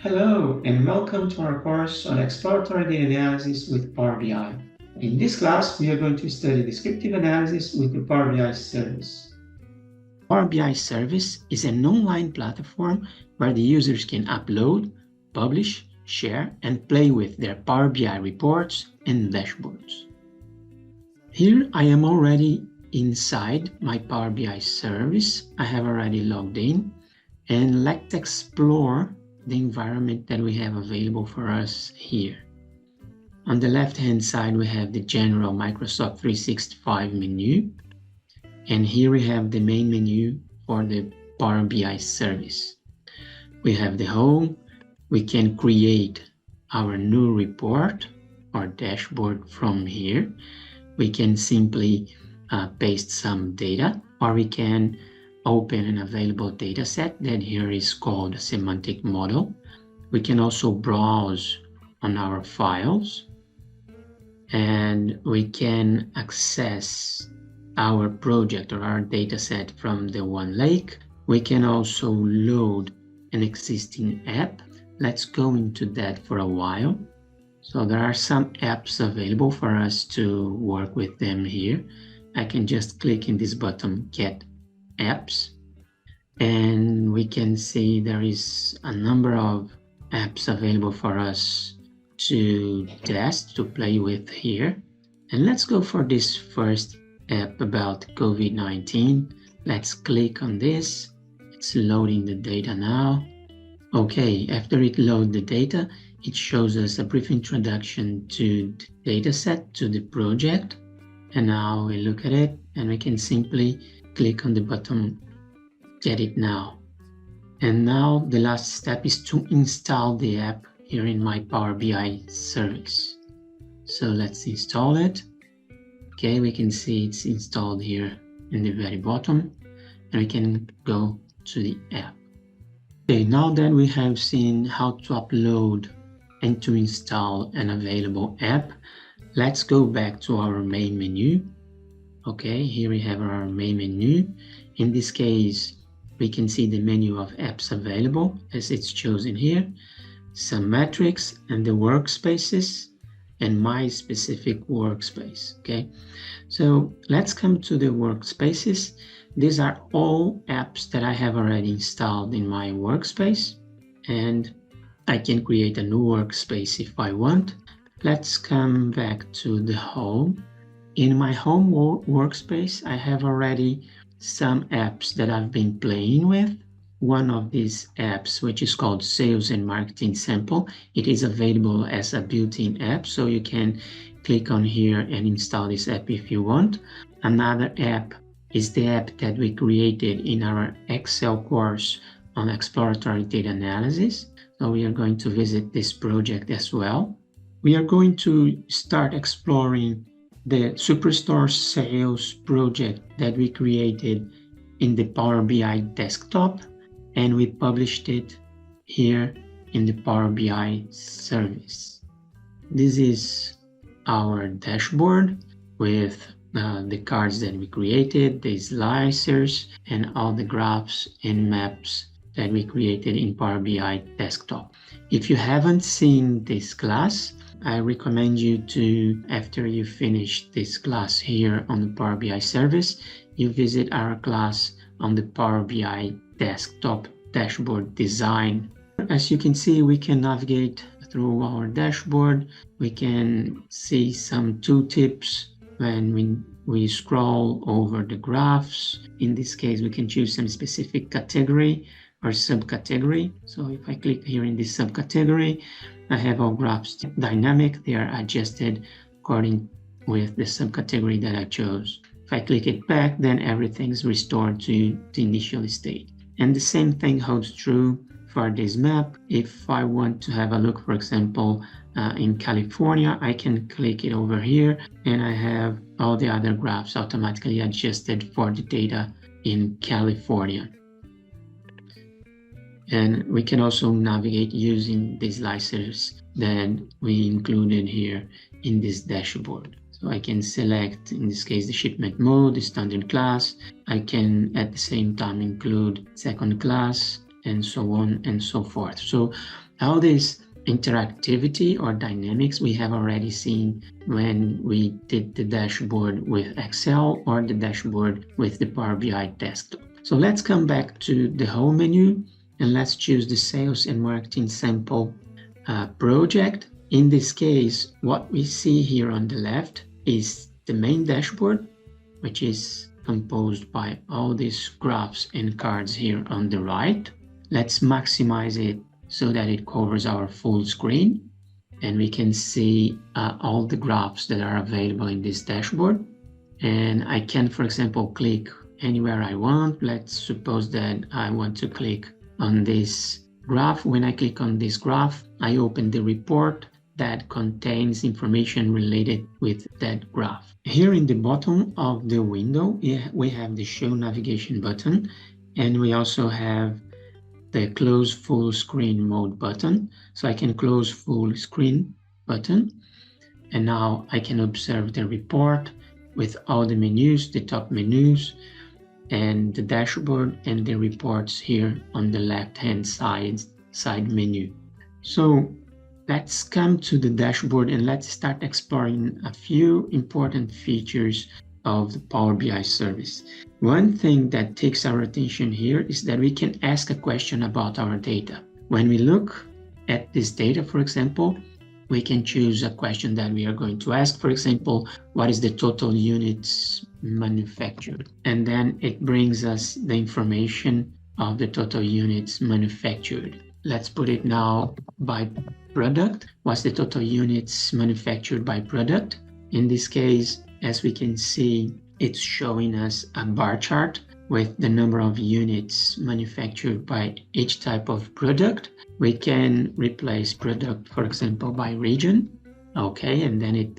Hello and welcome to our course on Exploratory Data Analysis with Power BI. In this class, we are going to study descriptive analysis with the Power BI service. Power BI service is an online platform where the users can upload, publish, share, and play with their Power BI reports and dashboards. Here I am already inside my Power BI service. I have already logged in, and let's explore the environment that we have available for us here. On the left-hand side, we have the general Microsoft 365 menu. And here we have the main menu for the Power BI service. We have the home. We can create our new report or dashboard from here. We can simply paste some data, or we can open an available data set that here is called a semantic model. We can also browse on our files, and we can access our project or our data set from the One Lake. We can also load an existing app. Let's go into that for a while. So there are some apps available for us to work with them here. I can just click in this button, Get Apps, and we can see there is a number of apps available for us to test, to play with here. And let's go for this first app about COVID-19. Let's click on this. It's loading the data now. Okay, after it loads the data, it shows us a brief introduction to the data set, to the project. And now we look at it and we can simply click on the button, Get It Now. And now the last step is to install the app here in my Power BI service. So let's install it. Okay, we can see it's installed here in the very bottom, and we can go to the app. Okay, now that we have seen how to upload and to install an available app, let's go back to our main menu. Okay, here we have our main menu. In this case, we can see the menu of apps available as it's chosen here, some metrics and the workspaces, and my specific workspace. Okay, so let's come to the workspaces. These are all apps that I have already installed in my workspace, and I can create a new workspace if I want. Let's come back to the home. In my home workspace, I have already some apps that I've been playing with. One of these apps, which is called Sales and Marketing Sample, it is available as a built-in app, so you can click on here and install this app if you want. Another app is the app that we created in our Excel course on Exploratory Data Analysis. So we are going to visit this project as well. We are going to start exploring the Superstore sales project that we created in the Power BI desktop, and we published it here in the Power BI service. This is our dashboard with the cards that we created, the slicers, and all the graphs and maps that we created in Power BI desktop. If you haven't seen this class, I recommend you to, after you finish this class here on the Power BI service, you visit our class on the Power BI desktop dashboard design. As you can see, we can navigate through our dashboard. We can see some tooltips when we scroll over the graphs. In this case, we can choose some specific category or subcategory. So if I click here in this subcategory, I have all graphs dynamic. They are adjusted according with the subcategory that I chose. If I click it back, then everything's restored to the initial state. And the same thing holds true for this map. If I want to have a look, for example, in California, I can click it over here and I have all the other graphs automatically adjusted for the data in California. And we can also navigate using the slicers that we included here in this dashboard. So I can select, in this case, the shipment mode, the standard class. I can at the same time include second class, and so on and so forth. So all this interactivity or dynamics we have already seen when we did the dashboard with Excel or the dashboard with the Power BI desktop. So let's come back to the home menu and let's choose the sales and marketing sample project. In this case, what we see here on the left is the main dashboard, which is composed by all these graphs and cards here on the right. Let's maximize it so that it covers our full screen, and we can see all the graphs that are available in this dashboard. And I can, for example, click anywhere I want. Let's suppose that I want to click on this graph. When I click on this graph, I open the report that contains information related with that graph. Here in the bottom of the window, we have the Show Navigation button, and we also have the Close Full Screen Mode button. So I can close full screen button, and now I can observe the report with all the menus, the top menus, and the dashboard and the reports here on the left-hand side menu. So let's come to the dashboard and let's start exploring a few important features of the Power BI service. One thing that takes our attention here is that we can ask a question about our data. When we look at this data, for example, we can choose a question that we are going to ask. For example, what is the total units manufactured? And then it brings us the information of the total units manufactured. Let's put it now by product. What's the total units manufactured by product? In this case, as we can see, it's showing us a bar chart with the number of units manufactured by each type of product. We can replace product, for example, by region. Okay, and then it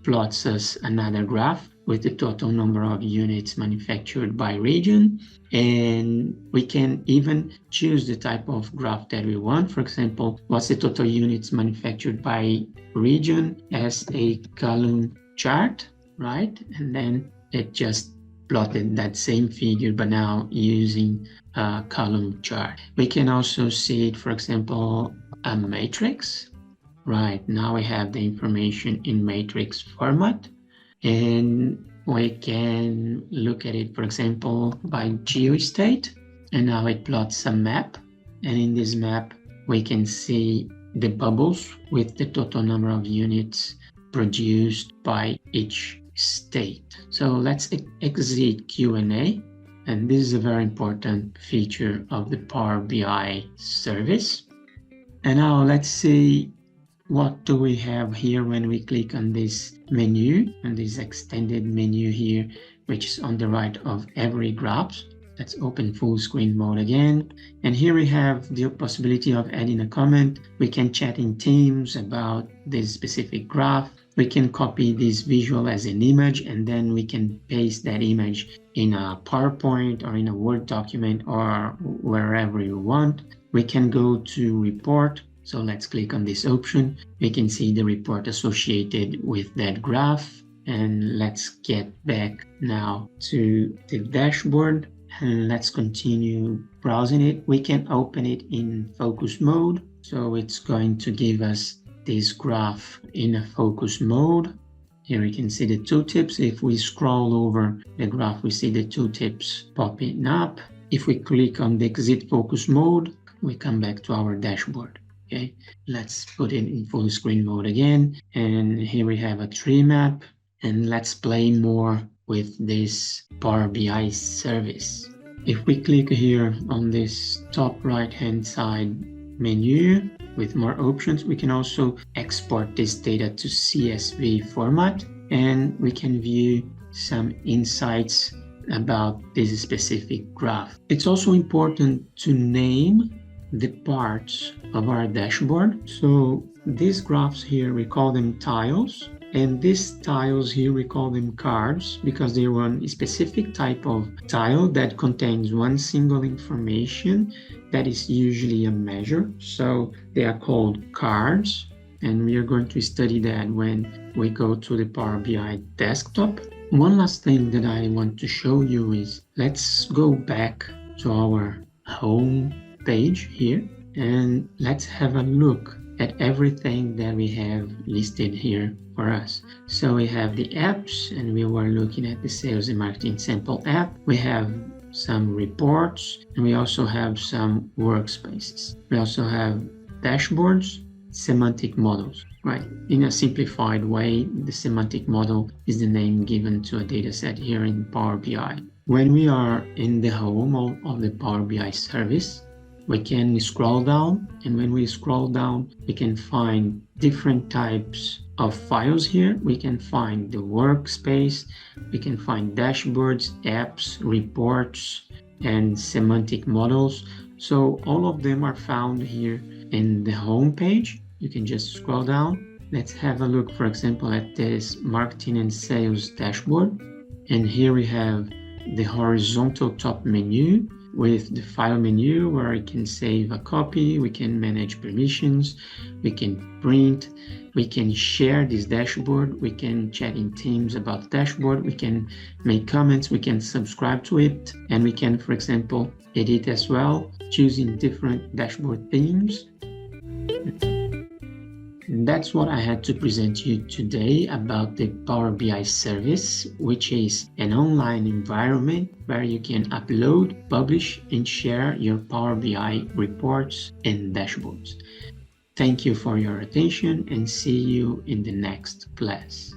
plots us another graph with the total number of units manufactured by region. And we can even choose the type of graph that we want. For example, what's the total units manufactured by region as a column chart, right? And then it just plotted that same figure, but now using a column chart. We can also see it, for example, a matrix, right? Now we have the information in matrix format, and we can look at it, for example, by geostate, and now it plots a map. And in this map, we can see the bubbles with the total number of units produced by each state. So let's exit Q&A, and this is a very important feature of the Power BI service. And now let's see what do we have here when we click on this menu, and this extended menu here, which is on the right of every graph. Let's open full screen mode again. And here we have the possibility of adding a comment. We can chat in Teams about this specific graph. We can copy this visual as an image, and then we can paste that image in a PowerPoint or in a Word document or wherever you want. We can go to report. So let's click on this option. We can see the report associated with that graph. And let's get back now to the dashboard. And let's continue browsing it. We can open it in focus mode. So it's going to give us this graph in a focus mode. Here we can see the tooltips. If we scroll over the graph, we see the tooltips popping up. If we click on the exit focus mode, we come back to our dashboard. Okay, let's put it in full screen mode again. And here we have a tree map. And let's play more with this Power BI service. If we click here on this top right hand side menu with more options, we can also export this data to CSV format, and we can view some insights about this specific graph. It's also important to name the parts of our dashboard. So these graphs here, we call them tiles. And these tiles here, we call them cards because they run a specific type of tile that contains one single information that is usually a measure. So they are called cards. and we are going to study that when we go to the Power BI desktop. One last thing that I want to show you is, let's go back to our home page here, and let's have a look at everything that we have listed here for us. So we have the apps, and we were looking at the sales and marketing sample app. We have some reports, and we also have some workspaces. We also have dashboards, semantic models, right? In a simplified way, the semantic model is the name given to a data set here in Power BI. When we are in the home of the Power BI service, we can scroll down, and when we scroll down, we can find different types of files here. We can find the workspace, we can find dashboards, apps, reports, and semantic models. So all of them are found here in the home page. You can just scroll down. Let's have a look, for example, at this marketing and sales dashboard. And here we have the horizontal top menu with the file menu, where I can save a copy, we can manage permissions, we can print, we can share this dashboard, we can chat in Teams about the dashboard, we can make comments, we can subscribe to it, and we can, for example, edit as well, choosing different dashboard themes. And that's what I had to present you today about the Power BI service, which is an online environment where you can upload, publish, and share your Power BI reports and dashboards. Thank you for your attention, and see you in the next class.